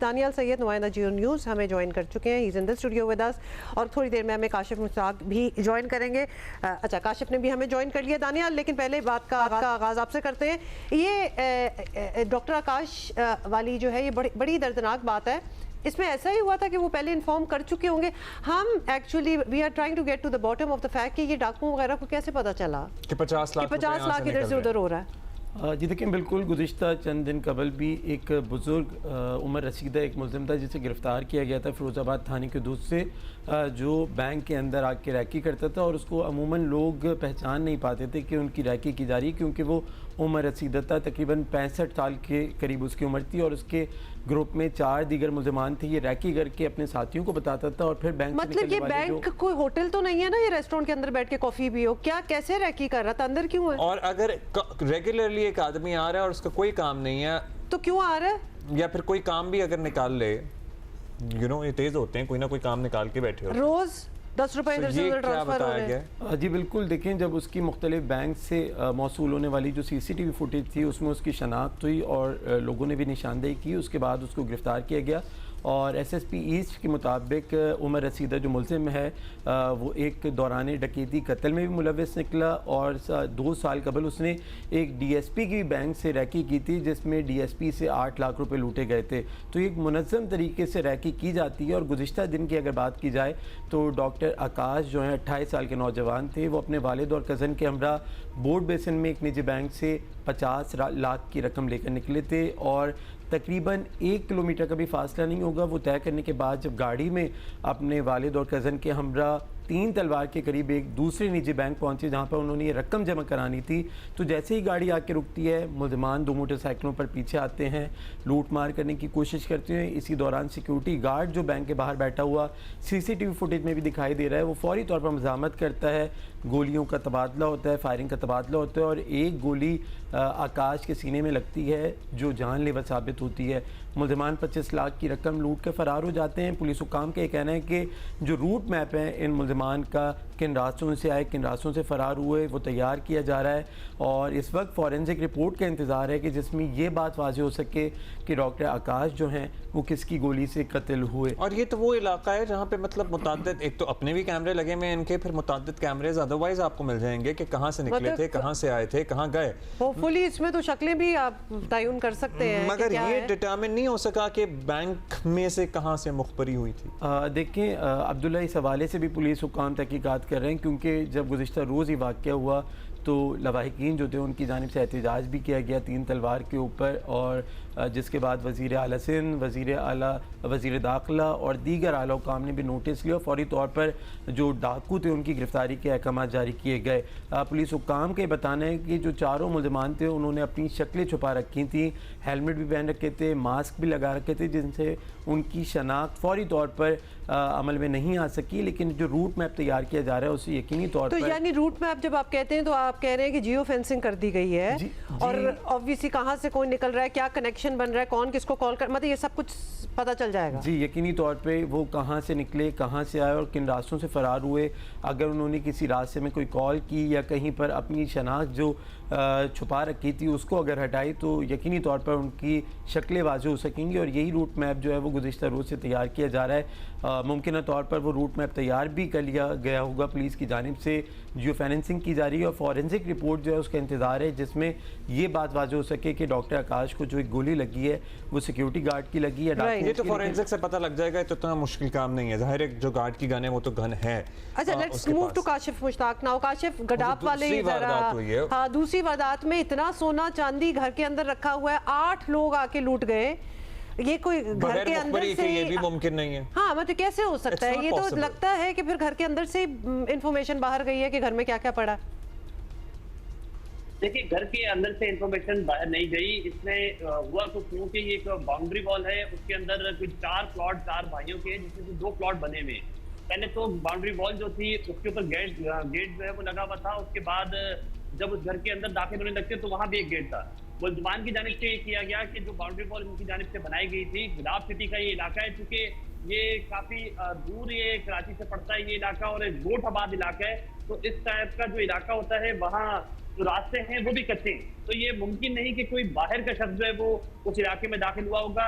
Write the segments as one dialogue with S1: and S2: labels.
S1: दानियाल सैयद नुमाइंदा जियो न्यूज़ हमें ज्वाइन कर चुके हैं, is in the studio with us, और थोड़ी देर में हमें काशिफ मुश्ताक भी ज्वाइन करेंगे। अच्छा, काशिफ ने भी हमें ज्वाइन कर लिया दानियाल, लेकिन पहले बात का आगाज़ आपसे करते हैं। ये डॉक्टर आकाश वाली जो है ये बड़ी दर्दनाक बात है। इसमें ऐसा ही हुआ था कि वो पहले इन्फॉर्म कर चुके होंगे। हम actually we are trying to get to the bottom of the fact कि ये डाकुओं वगैरह को कैसे पता चला
S2: कि 50 लाख
S1: इधर से उधर हो रहा है।
S3: जी देखिए, बिल्कुल गुज़िश्ता चंद दिन कबल भी एक बुज़ुर्ग उमर रसीदा एक मुल्ज़िम था जिसे गिरफ़्तार किया गया था फ़िरोज़ाबाद थाने के दूध से, जो बैंक के अंदर आके रैकी करता था, और उसको अमूमन लोग पहचान नहीं पाते थे कि उनकी रैकी की जा रही है, क्योंकि वो उमर रसीदा था। तकरीबन 65 साल के करीब उसकी उम्र थी, और उसके ग्रुप में 4 दीगर मुल्ज़िमान थे। ये रैकी करके अपने साथियों को बताता था और फिर बैंक
S1: मतलब ये बैंक कोई होटल तो नहीं है ना, ये रेस्टोरेंट के अंदर बैठ के कॉफ़ी भी हो, क्या कैसे रैकी कर रहा था, अंदर क्यों है?
S2: और अगर रेगुलरली एक आदमी आ रहा है और उसका कोई काम नहीं है
S1: तो क्यों आ रहा है?
S2: या फिर कोई काम भी अगर निकाल ले, ये तेज होते हैं, कोई ना कोई काम निकाल के बैठे हो
S1: रोज 10 रुपए इधर से उधर ट्रांसफर हो रहे हैं।
S3: जी बिल्कुल, देखें जब उसकी मुख्तलिफ बैंक से मौसूल होने वाली जो CCTV फुटेज थी उसमें उसकी शनाख्त हुई और लोगों ने भी निशानदेही की, उसके बाद उसको गिरफ़्तार किया गया। और SSP ईस्ट के मुताबिक उमर रसीदा जो मुल्ज़िम है वो एक दौरान डकैती कत्ल में भी मुलव्वस निकला, और 2 साल कबल उसने एक DSP की बैंक से रैकी की थी जिसमें DSP से 8 लाख रुपए लूटे गए थे। तो एक मुनज़्ज़म तरीके से रैकी की जाती है। और गुज़िश्ता दिन की अगर बात की जाए तो डॉक्टर आकाश जो है 28 साल के नौजवान थे, वो अपने वालिद और कज़न के हमरा बोर्ड बेसिन में एक निजी बैंक से 50 लाख की रकम लेकर निकले थे, और तकरीबन 1 किलोमीटर का भी फासला नहीं होगा वो तय करने के बाद जब गाड़ी में अपने वालिद और कज़न के हमरा 3 तलवार के करीब एक दूसरे निजी बैंक पहुंचे जहां पर उन्होंने ये रकम जमा करानी थी। तो जैसे ही गाड़ी आके रुकती है, मुल्ज़िमान 2 मोटरसाइकिलों पर पीछे आते हैं, लूट मार करने की कोशिश करते हैं। इसी दौरान सिक्योरिटी गार्ड जो बैंक के बाहर बैठा हुआ CCTV फुटेज में भी दिखाई दे रहा है, वो फौरी तौर पर मज़ामत करता है। गोलियों का तबादला होता है, फायरिंग का तबादला होता है, और एक गोली आकाश के सीने में लगती है जो जानलेवा साबित होती है। मुल्ज़िमान 25 लाख की रकम लूट कर फ़रार हो जाते हैं। पुलिस हुकाम का ये कहना है कि जो रूट मैप है इन मुल्ज़िमान का, किन रास्तों से आए, किन रास्तों से फ़रार हुए, वो तैयार किया जा रहा है। और इस वक्त फॉरेंसिक रिपोर्ट का इंतज़ार है कि जिसमें ये बात वाज़ेह हो सके कि डॉक्टर आकाश जो हैं वो किसकी गोली से कत्ल हुए।
S2: और ये तो वो इलाका है जहाँ पे मतलब मुताद्दिद, एक तो अपने भी कैमरे लगे हुए हैं इनके, फिर मुताद्दिद कैमरेज अदरवाइज आपको मिल जाएंगे कि कहाँ से निकले थे, कहाँ से आए थे, कहाँ गए।
S1: होपफुली इसमें तो शक्लें भी आप तयन कर सकते हैं,
S2: मगर ये डिटरमिन नहीं हो सका कि बैंक में से कहाँ से मुखबरी हुई थी।
S3: देखें अब्दुल्ला, इस हवाले से भी पुलिस हुकाम तहकीकात कर रहे हैं, क्योंकि जब गुज़िश्ता रोज़ ही वाक़या हुआ तो लवाहिकीन जो थे उनकी जानिब से एहतजाज भी किया गया 3 तलवार के ऊपर, और जिसके बाद वज़ीर आला सिंध, वज़ीर दाखिला और दीगर आला हुकाम ने भी नोटिस लिया। फौरी तौर पर जो डाकू थे उनकी गिरफ़्तारी के अहकाम जारी किए गए। पुलिस हुकाम का बताना है कि जो चारों मुल्ज़िमान थे उन्होंने अपनी शक्लें छुपा रखी थी, हेलमेट भी पहन रखे थे, मास्क भी लगा रखे थे, जिनसे उनकी शनाख्त फौरी तौर पर अमल में नहीं आ सकी। लेकिन जो रूट मैप तैयार किया जा रहा है उससे यकीनी तौर पर,
S1: यानी रूट मैप जब आप कहते हैं तो आप कह रहे हैं कि जियो फेंसिंग कर दी गई है, और ऑब्वियसली कहाँ से कोई निकल रहा है, क्या कनेक्शन बन रहा है, कौन किसको कॉल कर, मतलब ये सब कुछ पता चल जाएगा।
S3: जी, यकीनी तौर पे वो कहाँ से निकले, कहाँ से आए और किन रास्तों से फ़रार हुए। अगर उन्होंने किसी रास्ते में कोई कॉल की या कहीं पर अपनी शनाख्त जो छुपा रखी थी उसको अगर हटाई तो यकीनी तौर पर उनकी शक्लें वाज़ेह हो सकेंगी। और यही रूट मैप जो है वो गुज़िश्ता रोज़ से तैयार किया जा रहा है। मुमकिन तौर पर वो रूट मैप तैयार भी कर लिया गया होगा पुलिस की जानिब से, जियो फेंसिंग की जा रही है, और फॉरेंसिक रिपोर्ट जो है उसका इंतज़ार है जिसमें ये बात वाज़ेह हो सके कि डॉक्टर आकाश को जो एक गोली लगी है वो सिक्योरिटी गार्ड की लगी है।
S2: ये तो फॉरेंसिक से पता लग जाएगा, तो इतना मुश्किल काम नहीं है। जाहिर है जो गार्ड की गन है वो तो गन है।
S1: अच्छा, let's move to Kashif Mushtaq now. Kashif, Gadap वाले हाँ, दूसरी वारदात में इतना सोना चांदी घर के अंदर रखा हुआ है, 8 लोग आके लूट गए। ये कोई घर के अंदर से,
S2: ये भी मुमकिन नहीं है।
S1: हाँ, मतलब कैसे हो सकता है? ये तो लगता है कि फिर घर के अंदर से इंफॉर्मेशन बाहर गई है कि घर में क्या क्या पड़ा।
S4: देखिए, घर के अंदर से इंफॉर्मेशन बाहर नहीं गई। इसमें हुआ कुछ यूं कि एक बाउंड्री वॉल है, उसके अंदर कुछ 4 प्लॉट 4 भाइयों के, जिसमें से 2 प्लॉट बने हुए। पहले तो बाउंड्री वॉल जो थी उसके ऊपर गेट जो है वो लगा हुआ था। उसके बाद जब उस घर के अंदर दाखिल होने लगते तो वहां भी एक गेट था। मुल्ज़िमान की जानिब से ये किया गया कि जो बाउंड्री वॉल उनकी जानिब से बनाई गई थी, गुलाब सिटी का ये इलाका है, चूंकि ये काफी दूर ये कराची से पड़ता है ये इलाका, और एक गोट आबाद इलाका है, तो इस टाइप का जो इलाका होता है वहाँ जो रास्ते हैं वो भी कच्चे हैं। तो ये मुमकिन नहीं कि कोई बाहर का शख्स जो है वो उस इलाके में दाखिल हुआ होगा।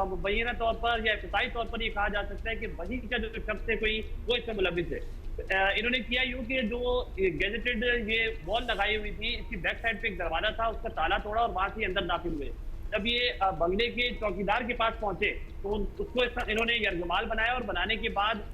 S4: मुबैना तौर पर या इब्तिदाई तौर पर ये कहा जा सकता है कि वही का जो शख्स है कोई वो इसमें मुलविस है। इन्होंने किया यूं कि जो गैजेटेड ये वॉल लगाई हुई थी, इसकी बैक साइड पे एक दरवाजा था, उसका ताला तोड़ा और वहां से अंदर दाखिल हुए। जब ये बंगले के चौकीदार के पास पहुंचे तो उसको इन्होंने यरगमाल बनाया और बनाने के बाद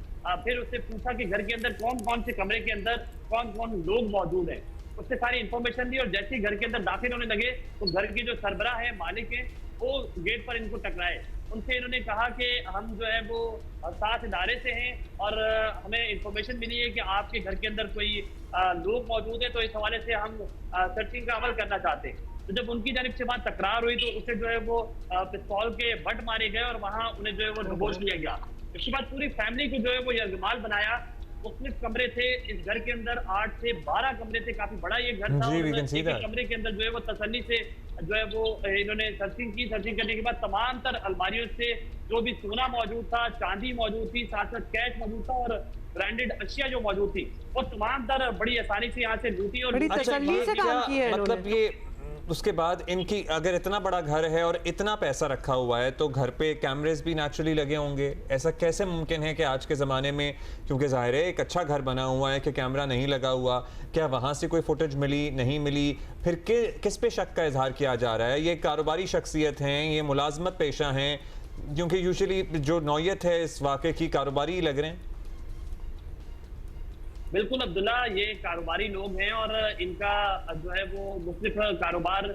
S4: फिर उससे पूछा कि घर के अंदर कौन कौन से कमरे के अंदर कौन कौन लोग मौजूद हैं। उससे सारी इंफॉर्मेशन दी और जैसे ही घर के अंदर दाखिल होने लगे तो घर के जो सरबराह है, मालिक है, वो गेट पर इनको टकराए। उनसे इन्होंने कहा कि हम जो है वो साथ इदारे से हैं और हमें इंफॉर्मेशन मिली है कि आपके घर के अंदर कोई लोग मौजूद है, तो इस हवाले से हम सर्चिंग का अमल करना चाहते हैं। तो जब उनकी जानिब से बात तकरार हुई तो उसे जो है वो पिस्तौल के बट मारे गए और वहां उन्हें जो है वो दबोच लिया गया। इसके बाद पूरी फैमिली को जो है वो यरगमाल बनाया। मुख्तलिफ कमरे थे इस घर के अंदर, 8 से 12 कमरे थे, काफी बड़ा ये घर था। और कमरे के अंदर जो है वो तसल्ली से जो है वो इन्होंने सर्चिंग की। सर्चिंग करने के बाद तमाम तर अलमारियों से जो भी सोना मौजूद था, चांदी मौजूद थी, साथ साथ कैश मौजूद था और ब्रांडेड अशिया जो मौजूद थी वो तमाम तर बड़ी आसानी से यहाँ से लूटी और
S1: तसल्ली से काम किया है।
S2: मतलब ये उसके बाद इनकी अगर इतना बड़ा घर है और इतना पैसा रखा हुआ है तो घर पे कैमरेज भी नेचुरली लगे होंगे। ऐसा कैसे मुमकिन है कि आज के ज़माने में, क्योंकि ज़ाहिर है एक अच्छा घर बना हुआ है, कि कैमरा नहीं लगा हुआ? क्या वहाँ से कोई फुटेज मिली, नहीं मिली? फिर किस पे शक का इजहार किया जा रहा है? ये कारोबारी शख्सियत हैं, ये मुलाजमत पेशा हैं, क्योंकि यूजुअली जो नौयत है इस वाक़े की कारोबारी लग रहे हैं।
S4: बिल्कुल अब्दुल्ला, ये कारोबारी लोग हैं और इनका जो है वो मुख्तलिफ कारोबार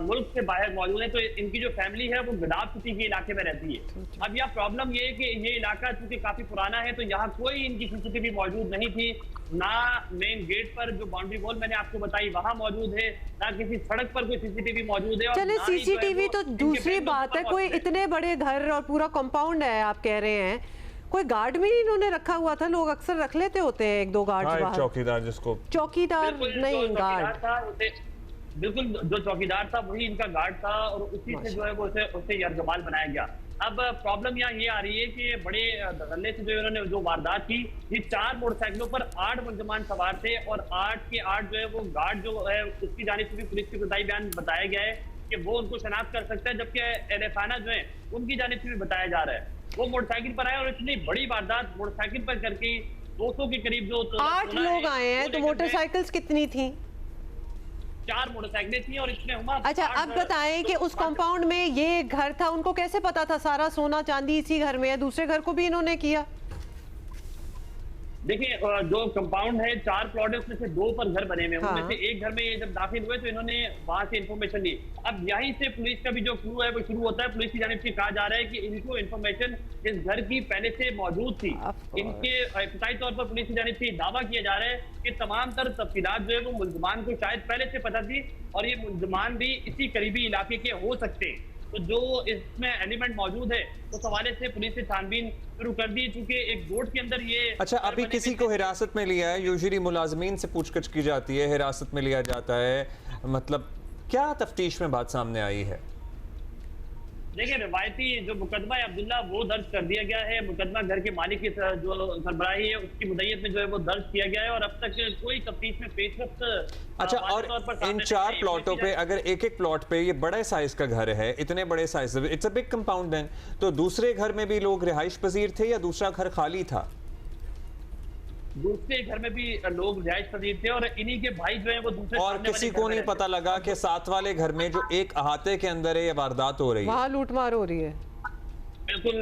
S4: मुल्क से बाहर मौजूद है। तो इनकी जो फैमिली है वो गदाफ सिटी के इलाके में रहती है। अब यहाँ प्रॉब्लम ये है कि ये इलाका चूंकि काफी पुराना है तो यहाँ कोई इनकी सीसीटीवी मौजूद नहीं थी। ना मेन गेट पर जो बाउंड्री वॉल मैंने आपको बताई वहां मौजूद है, ना किसी सड़क पर कोई सीसीटीवी मौजूद है।
S1: चले सीसीटीवी तो दूसरी बात है, कोई इतने बड़े घर और पूरा कंपाउंड है आप कह रहे हैं, कोई गार्ड भी इन्होंने रखा हुआ था? लोग अक्सर रख लेते होते हैं एक दो गार्ड बाहर।
S2: चौकीदार, जिसको
S1: चौकीदार नहीं गार्ड,
S4: बिल्कुल जो चौकीदार था वही इनका गार्ड था और उसी से जो है वो उसे यरगमाल बनाया गया। अब प्रॉब्लम यहाँ ये आ रही है कि बड़े धड़ल्ले से जो इन्होंने जो वारदात की, ये 4 मोटरसाइकिलों पर 8 मुलजमान सवार थे और 8 के 8 जो है वो गार्ड जो है उसकी जानिब से भी पुलिस के इब्तिदाई बयान बताया गया है कि वो उनको शनाख्त कर सकता है, जबकि एहसाना जो है उनकी जानिब से भी बताया जा रहा है वो मोटरसाइकिल पर आए और इतनी बड़ी वारदात मोटरसाइकिल पर करके 200 के करीब जो
S1: 8 लोग आए हैं। तो मोटरसाइकिल्स कितनी थी?
S4: 4 मोटरसाइकिलें थी और इसमें हुआ।
S1: अच्छा, अब बताएं कि उस कंपाउंड में ये घर था, उनको कैसे पता था सारा सोना चांदी इसी घर में है? दूसरे घर को भी इन्होंने किया?
S4: देखिए, जो कंपाउंड है 4 प्लॉट है, उसमें से 2 पर घर बने हुए हैं। उनमें से एक घर में ये जब दाखिल हुए तो इन्होंने वहां से इंफॉर्मेशन ली। अब यहीं से पुलिस का भी जो क्लू है वो शुरू होता है। पुलिस की जानिब से कहा जा रहा है कि इनको इंफॉर्मेशन इस घर की पहले से मौजूद थी। इनके इब्तिदाई तौर पर पुलिस की जानिब से दावा किया जा रहा है कि तमाम तर तफसीलात जो है वो मुल्जमान को शायद पहले से पता थी और ये मुल्जमान भी इसी करीबी इलाके के हो सकते हैं। तो जो इसमें एलिमेंट मौजूद है उस हवाले से पुलिस ने छानबीन शुरू कर दी, चूंकि एक बोर्ड के अंदर ये।
S2: अच्छा, अभी किसी को हिरासत में लिया है? यूजुअली मुलाजमीन से पूछताछ की जाती है, हिरासत में लिया जाता है, मतलब क्या तफ्तीश में बात सामने आई है?
S4: देखिए, रिवायती जो मुकदमा है अब्दुल्ला वो दर्ज कर दिया गया है। मुकदमा घर के मालिक की जो सरबराही है उसकी मुद्दईयत में जो है वो दर्ज किया गया है और अब तक कोई तफ्तीश में पेशरफ्त।
S2: अच्छा, और इन 4 प्लॉटों पे अगर एक एक प्लॉट पे ये बड़े साइज का घर है, इतने बड़े size, it's a big compound then, तो दूसरे घर में भी लोग रिहाइश पजीर थे या दूसरा घर खाली था?
S4: दूसरे घर में भी लोग रिहाइश पजीर थे और इन्हीं के भाई जो है वो दूसरे।
S2: और किसी को नहीं पता लगा कि साथ वाले घर में जो एक अहाते के अंदर है ये वारदात हो रही है,
S1: वहाँ लूटमार हो रही है?
S4: बिल्कुल,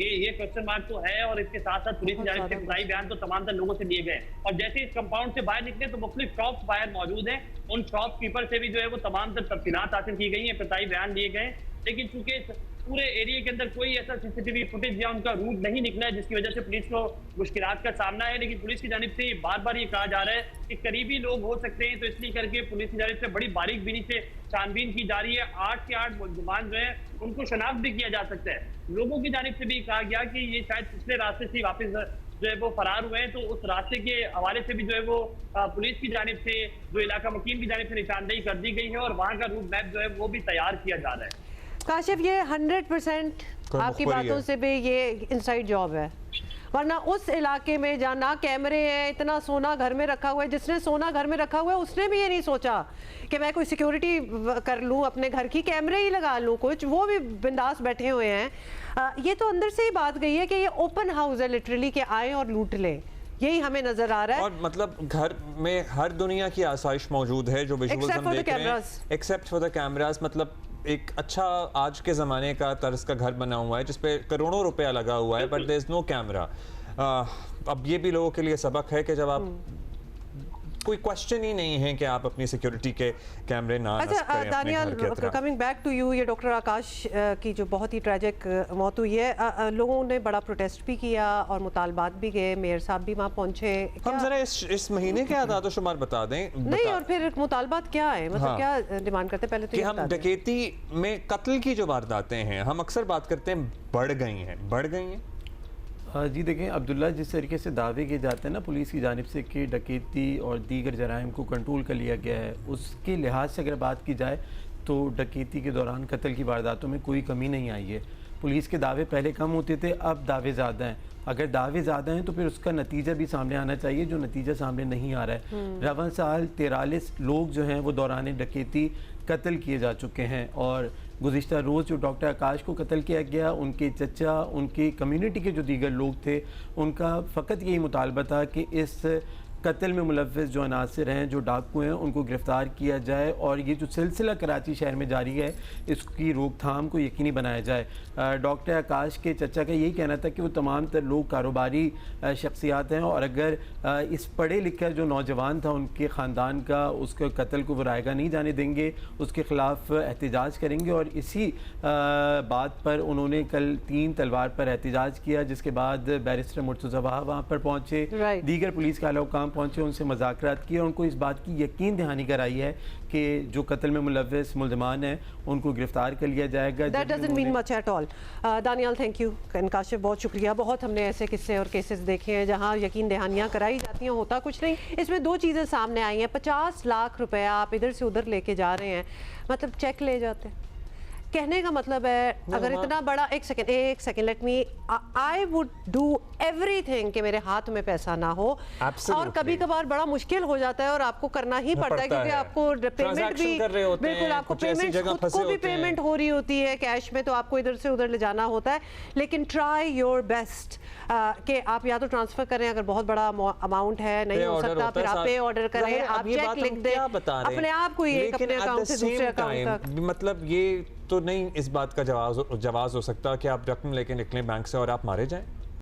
S4: ये क्वेश्चन मार्क तो है और इसके साथ साथ पुलिस की जानिब से इब्तिदाई बयान तो तमाम तर लोगों से लिए गए और जैसे इस कंपाउंड से बाहर निकले तो मुख्तलिफ शॉप्स बाहर मौजूद हैं। उन शॉपकीपर से भी जो है वो तमाम तर तफसीलात हासिल की गई हैं, इब्तिदाई बयान लिए गए। लेकिन चूंकि पूरे एरिया के अंदर कोई ऐसा सीसीटीवी फुटेज या उनका रूट नहीं निकला है जिसकी वजह से पुलिस को मुश्किलात का सामना है, लेकिन पुलिस की जानिब से बार बार ये कहा जा रहा है कि करीबी लोग हो सकते हैं, तो इसलिए करके पुलिस की जानिब से बड़ी बारीक बीनी से छानबीन की जा रही है। 8 के 8 मुल्जमान जो है उनको शनाख्त भी किया जा सकता है। लोगों की जानिब से भी कहा गया कि ये शायद पिछले रास्ते से वापस जो है वो फरार हुए हैं, तो उस रास्ते के हवाले से भी जो है वो पुलिस की जानिब से जो इलाका मुकीम की जानिब से निशानदेही कर दी गई है और वहाँ का रूट मैप जो है वो भी तैयार किया जा रहा है।
S1: काशिफ, ये 100% आपकी बातों से भी ये इनसाइड जॉब है वरना उस इलाके में जहाँ ना कैमरे हैं, इतना सोना घर में रखा हुआ है, जिसने सोना घर में रखा हुआ है उसने भी ये नहीं सोचा कि मैं कोई सिक्योरिटी कर लूँ अपने घर की, कैमरे ही लगा लूँ कुछ, वो भी बिंदास बैठे हुए हैं। ये तो अंदर से ही बात गई है कि ये ओपन हाउस है लिटरली, कि आए और लूट लें, यही हमें नजर आ रहा है।
S2: और मतलब घर में हर दुनिया की आसाइश मौजूद है जो विजुअल्स हम देख रहे हैं, एक्सेप्ट फॉर द कैमरास। मतलब एक अच्छा आज के ज़माने का तर्ज का घर बना हुआ है जिसपे करोड़ों रुपया लगा हुआ है, but there is no camera. अब ये भी लोगों के लिए सबक है कि जब आप कोई क्वेश्चन ही नहीं है कि आप अपनी सिक्योरिटी के कैमरे ना नस्ब करें अपने
S1: दानियाल,
S2: घर के अतराफ।
S1: कमिंग बैक टू यू, ये डॉक्टर आकाश की जो बहुत ही ट्रेजिक मौत हुई है, लोगों ने बड़ा प्रोटेस्ट भी किया और मुतालबात भी गए, मेयर साहब भी वहाँ पहुँचे।
S2: हम जरा इस महीने के आदाद शुमार बता दें।
S1: नहीं, और फिर मुतालबात क्या है, मतलब
S2: हाँ।
S1: क्या डिमांड करते हैं पहले तो
S2: कि
S1: ये
S2: हम
S1: बता दें।
S2: डकैती में कत्ल की जो वारदातें हैं, हम अक्सर बात करते हैं बढ़ गई हैं।
S3: जी देखें, अब्दुल्ला, जिस तरीके से दावे किए जाते हैं ना पुलिस की जानिब से कि डकैती और दीगर जराइम को कंट्रोल कर लिया गया है, उसके लिहाज से अगर बात की जाए तो डकैती के दौरान कत्ल की वारदातों में कोई कमी नहीं आई है। पुलिस के दावे पहले कम होते थे, अब दावे ज़्यादा हैं। अगर दावे ज़्यादा हैं तो फिर उसका नतीजा भी सामने आना चाहिए, जो नतीजा सामने नहीं आ रहा है। रवां साल 43 लोग जो हैं वो दौरान डकैती कत्ल किए जा चुके हैं, और गुज़िश्ता रोज़ जो डॉक्टर आकाश को कत्ल किया गया, उनके चचा, उनकी कम्युनिटी के जो दीगर लोग थे, उनका फ़कत यही मुतालबा था कि इस कत्ल में मुलव्वस जो अनासर हैं, जो डाकू हैं, उनको गिरफ़्तार किया जाए और ये जो सिलसिला कराची शहर में जारी है इसकी रोकथाम को यकीनी बनाया जाए। डॉक्टर आकाश के चचा का यही कहना था कि वो तमाम तर लोग कारोबारी शख्सियात हैं, और अगर इस पढ़े लिखे जो नौजवान था उनके ख़ानदान का उसके कत्ल को वो रायगा नहीं जाने देंगे, उसके ख़िलाफ़ एहतजाज करेंगे। और इसी बात पर उन्होंने कल 3 तलवार पर एहतजाज किया, जिसके बाद बैरिस्टर मुर्तज़ा वहाँ पर पहुँचे, दीगर पुलिस के आला काम पहुँचे, उनसे मुज़ाकरात किए और उनको इस बात की यकीन दहानी कराई है कि जो कत्ल में मुलव्वस मुल्ज़मान हैं उनको गिरफ्तार कर लिया जाएगा।
S1: That doesn't mean much at all. Daniyal, thank you. Kashif, बहुत शुक्रिया। बहुत हमने ऐसे किस्से और केसेस देखे हैं जहां यकीन दहानियां कराई जाती हैं, होता कुछ नहीं। इसमें 2 चीज़ें सामने आई हैं। 50 लाख रुपया आप इधर से उधर लेके जा रहे हैं, मतलब चेक ले जाते हैं। कहने का मतलब है अगर इतना बड़ा, एक second, let me, I would do everything कि मेरे हाथ में पैसा ना हो। और कभी कभार बड़ा मुश्किल हो जाता है और आपको करना ही पड़ता है, क्योंकि आपको पेमेंट भी, बिल्कुल आपको पेमेंट खुद को भी पेमेंट हो रही होती है कैश में, तो आपको इधर से उधर ले जाना होता है। लेकिन ट्राई योर बेस्ट कि आप या तो ट्रांसफर करें, अगर बहुत बड़ा अमाउंट है, नहीं हो सकता फिर आप पे ऑर्डर करें, आप चेक लिख दें अपने आप को, ये अपने अकाउंट से दूसरे अकाउंट तक।
S2: मतलब ये तो नहीं इस बात का जवाब हो सकता कि आप रकम लेके निकलें बैंक से और आप मारे जाएं।